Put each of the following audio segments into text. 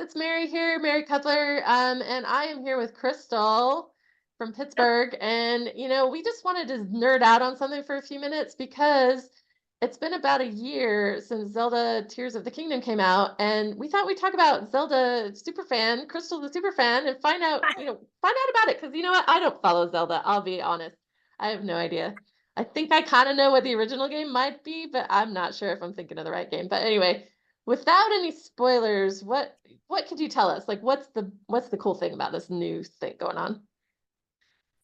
it's Mary here, Mary Cudler, and I am here with Crystal from Pittsburgh. And, we just wanted to nerd out on something for a few minutes because it's been about a year since Zelda Tears of the Kingdom came out, and we thought we'd talk about Zelda super fan, Crystal the super fan, and find out about it. Because you know what? I don't follow Zelda, I'll be honest. I have no idea. I think I kind of know what the original game might be, but I'm not sure if I'm thinking of the right game. But anyway, without any spoilers, what could you tell us? Like, what's the cool thing about this new thing going on?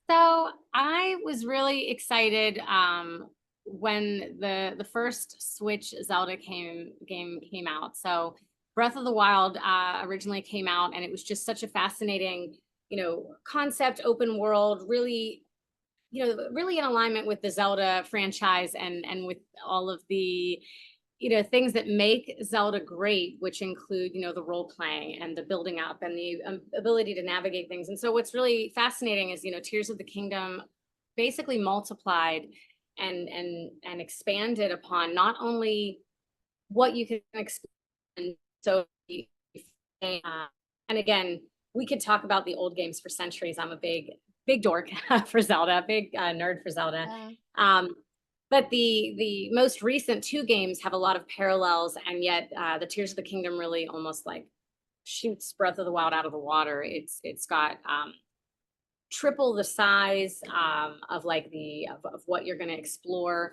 So I was really excited when the first Switch Zelda game came out. So Breath of the Wild originally came out, and it was just such a fascinating, concept, open world, really, really in alignment with the Zelda franchise and with all of the things that make Zelda great, which include, the role playing and the building up and the ability to navigate things. And so what's really fascinating is, Tears of the Kingdom basically multiplied and expanded upon not only what you can expand. So, and again, we could talk about the old games for centuries. I'm a big dork for Zelda, big nerd for Zelda. Yeah. But the most recent two games have a lot of parallels, and yet the Tears of the Kingdom really almost like shoots Breath of the Wild out of the water. It's got triple the size of like of what you're going to explore.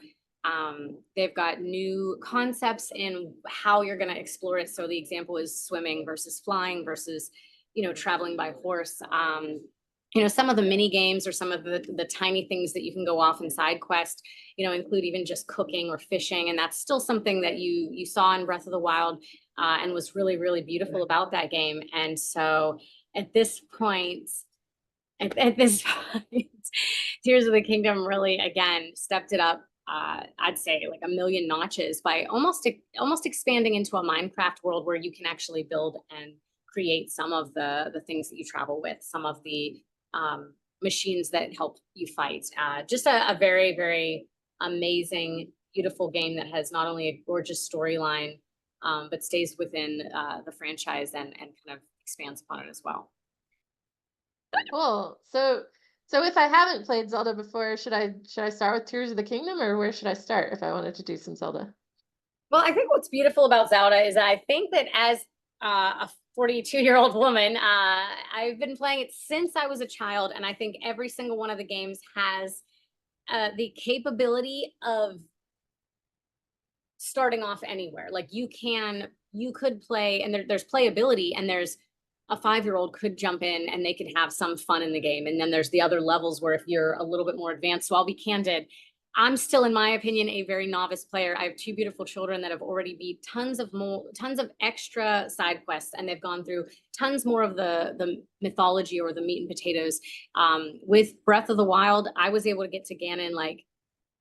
They've got new concepts in how you're going to explore it. So the example is swimming versus flying versus traveling by horse. Some of the mini games or some of the tiny things that you can go off in side quest, include even just cooking or fishing. And that's still something that you saw in Breath of the Wild and was really, really beautiful about that game. And so at this point, Tears of the Kingdom really, again, stepped it up. I'd say like a million notches by almost expanding into a Minecraft world where you can actually build and create some of the things that you travel with, some of the machines that help you fight. Just a very, very amazing, beautiful game that has not only a gorgeous storyline, but stays within the franchise and kind of expands upon it as well. Cool. So if I haven't played Zelda before, should I start with Tears of the Kingdom, or where should I start if I wanted to do some Zelda? Well, I think what's beautiful about Zelda is I think that as a 42-year-old woman, I've been playing it since I was a child, and I think every single one of the games has the capability of starting off anywhere. Like you could play, and there's playability, and there's a 5-year-old could jump in and they could have some fun in the game. And then there's the other levels where if you're a little bit more advanced, so I'll be candid, I'm still, in my opinion, a very novice player. I have two beautiful children that have already beat tons of extra side quests, and they've gone through tons more of the mythology or the meat and potatoes. With Breath of the Wild, I was able to get to Ganon like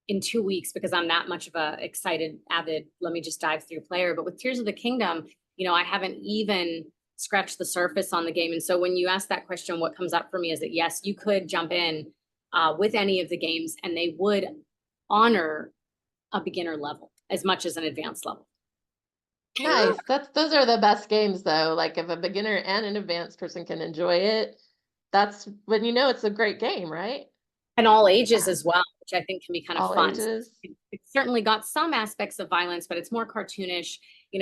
in 2 weeks because I'm that much of a excited, avid, let me just dive through player. But with Tears of the Kingdom, I haven't even scratched the surface on the game. And so when you ask that question, what comes up for me is that yes, you could jump in with any of the games, and they would honor a beginner level as much as an advanced level. Nice. Those are the best games though. Like if a beginner and an advanced person can enjoy it, that's when it's a great game, right? And all ages as well, which I think can be kind of All fun. ages. It's certainly got some aspects of violence, but it's more cartoonish,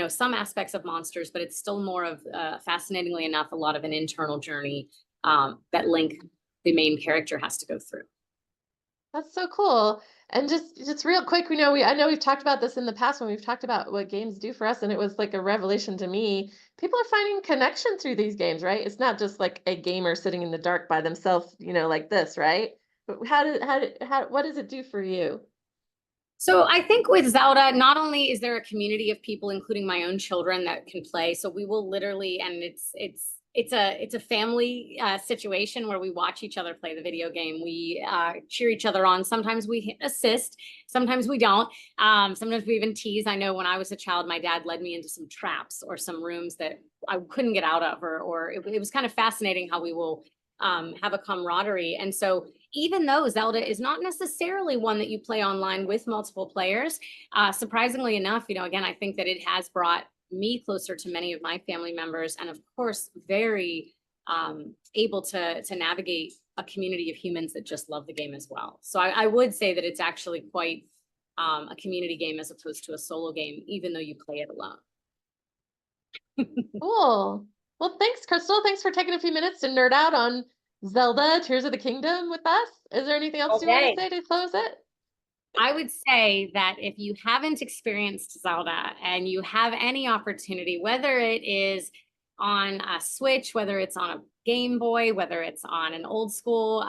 some aspects of monsters, but it's still more of, fascinatingly enough, a lot of an internal journey that Link, the main character, has to go through. That's so cool. And just real quick, I know we've talked about this in the past when we've talked about what games do for us, and it was like a revelation to me. People are finding connection through these games, right? It's not just like a gamer sitting in the dark by themselves, like this, right? But what does it do for you? So I think with Zelda, not only is there a community of people, including my own children, that can play. So we will literally, and it's a family situation where we watch each other play the video game. We cheer each other on. Sometimes we assist, sometimes we don't. Sometimes we even tease. I know when I was a child, my dad led me into some traps or some rooms that I couldn't get out of, or it was kind of fascinating how we will have a camaraderie. And so even though Zelda is not necessarily one that you play online with multiple players, surprisingly enough, again, I think that it has brought me closer to many of my family members, and of course, very able to navigate a community of humans that just love the game as well. So I would say that it's actually quite a community game as opposed to a solo game, even though you play it alone. Cool. Well, thanks, Crystal. Thanks for taking a few minutes to nerd out on Zelda Tears of the Kingdom with us. Is there anything else you want to Okay. say to close it? I would say that if you haven't experienced Zelda and you have any opportunity, whether it is on a Switch, whether it's on a Game Boy, whether it's on an old school,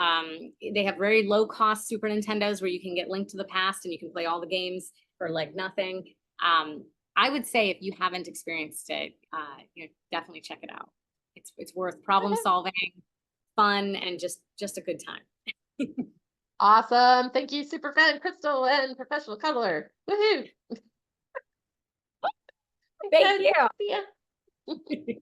they have very low cost Super Nintendos where you can get Link to the Past and you can play all the games for like nothing. I would say if you haven't experienced it, definitely check it out. It's worth problem solving, fun, and just a good time. Awesome. Thank you, super fan Crystal and professional cuddler. Woohoo! Thank Good. you. See ya.